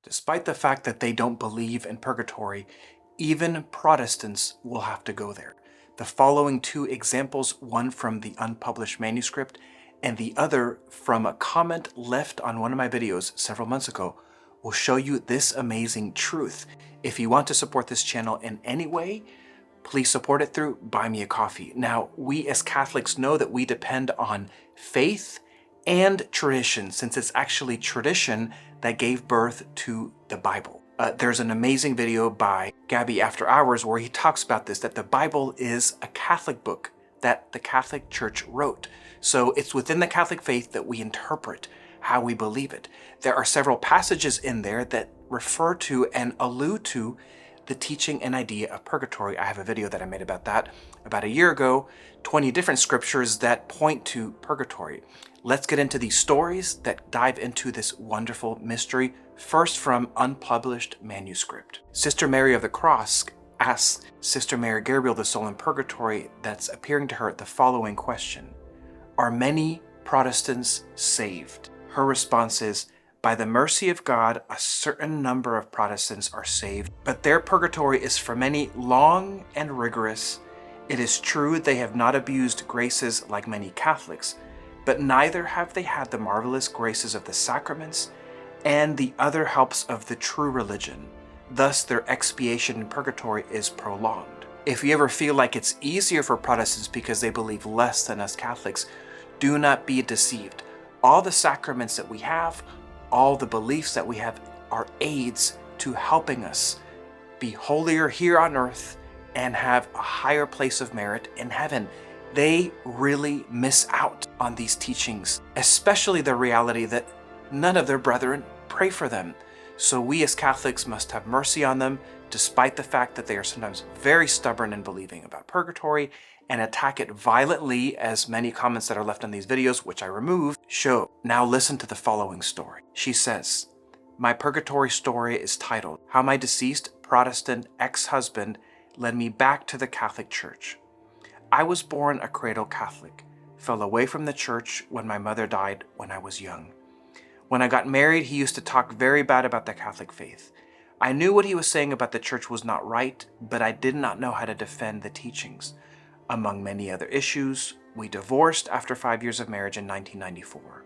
Despite the fact that they don't believe in purgatory, even Protestants will have to go there. The following two examples, one from the unpublished manuscript and the other from a comment left on one of my videos several months ago, will show you this amazing truth. If you want to support this channel in any way, please support it through Buy Me a Coffee. Now, we as Catholics know that we depend on faith and tradition, since it's actually tradition that gave birth to the Bible. There's an amazing video by Gabby After Hours where he talks about this, that the Bible is a Catholic book that the Catholic Church wrote. So it's within the Catholic faith that we interpret how we believe it. There are several passages in there that refer to and allude to the teaching and idea of purgatory. I have a video that I made about that about a year ago, 20 different scriptures that point to purgatory. Let's get into these stories that dive into this wonderful mystery. First, from unpublished manuscript. Sister Mary of the Cross asks Sister Mary Gabriel, the soul in purgatory that's appearing to her, the following question: are many Protestants saved? Her response is, by the mercy of God, a certain number of Protestants are saved, but their purgatory is for many long and rigorous. It is true they have not abused graces like many Catholics, but neither have they had the marvelous graces of the sacraments and the other helps of the true religion. Thus, their expiation in purgatory is prolonged. If you ever feel like it's easier for Protestants because they believe less than us Catholics, do not be deceived. All the sacraments that we have, all the beliefs that we have are aids to helping us be holier here on earth and have a higher place of merit in heaven. They really miss out on these teachings, especially the reality that none of their brethren pray for them. So we as Catholics must have mercy on them, despite the fact that they are sometimes very stubborn in believing about purgatory and attack it violently, as many comments that are left on these videos, which I removed, show. Now listen to the following story. She says, my purgatory story is titled, How My Deceased Protestant Ex-Husband Led Me Back to the Catholic Church. I was born a cradle Catholic, fell away from the church when my mother died when I was young. When I got married, he used to talk very bad about the Catholic faith. I knew what he was saying about the church was not right, but I did not know how to defend the teachings. Among many other issues, we divorced after 5 years of marriage in 1994.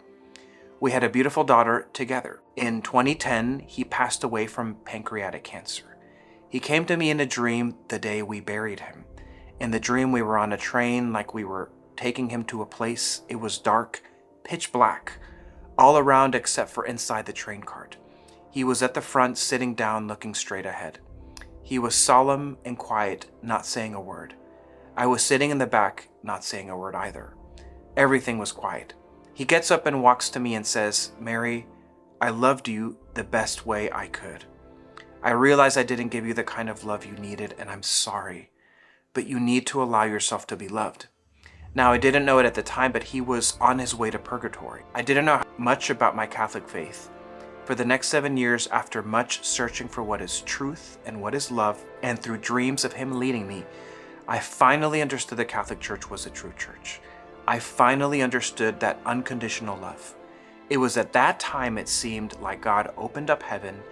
We had a beautiful daughter together. In 2010, he passed away from pancreatic cancer. He came to me in a dream the day we buried him. In the dream, we were on a train, like we were taking him to a place. It was dark, pitch black, all around except for inside the train cart. He was at the front, sitting down, looking straight ahead. He was solemn and quiet, not saying a word. I was sitting in the back, not saying a word either. Everything was quiet. He gets up and walks to me and says, Mary, I loved you the best way I could. I realize I didn't give you the kind of love you needed, and I'm sorry. But you need to allow yourself to be loved. Now, I didn't know it at the time, but he was on his way to purgatory. I didn't know much about my Catholic faith. For the next 7 years, after much searching for what is truth and what is love, and through dreams of him leading me, I finally understood the Catholic Church was a true church. I finally understood that unconditional love. It was at that time it seemed like God opened up heaven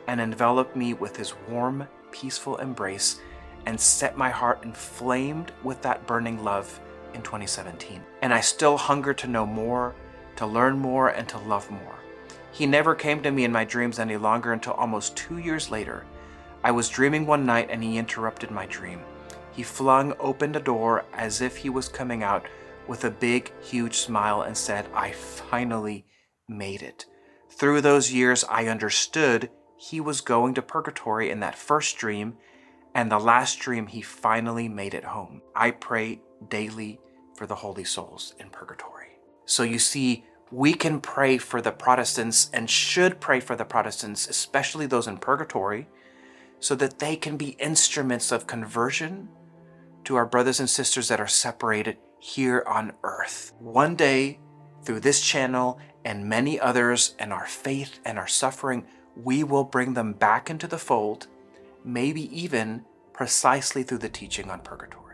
and enveloped me with his warm, peaceful embrace and set my heart inflamed with that burning love in 2017. And I still hunger to know more, to learn more, and to love more. He never came to me in my dreams any longer until almost 2 years later. I was dreaming one night and he interrupted my dream. He flung open the door as if he was coming out with a big, huge smile and said, I finally made it. Through those years, I understood he was going to purgatory in that first dream, and the last dream he finally made it home. I pray daily for the holy souls in purgatory. So you see, we can pray for the Protestants and should pray for the Protestants, especially those in purgatory, so that they can be instruments of conversion to our brothers and sisters that are separated here on earth. One day, through this channel and many others and our faith and our suffering, we will bring them back into the fold, maybe even precisely through the teaching on purgatory.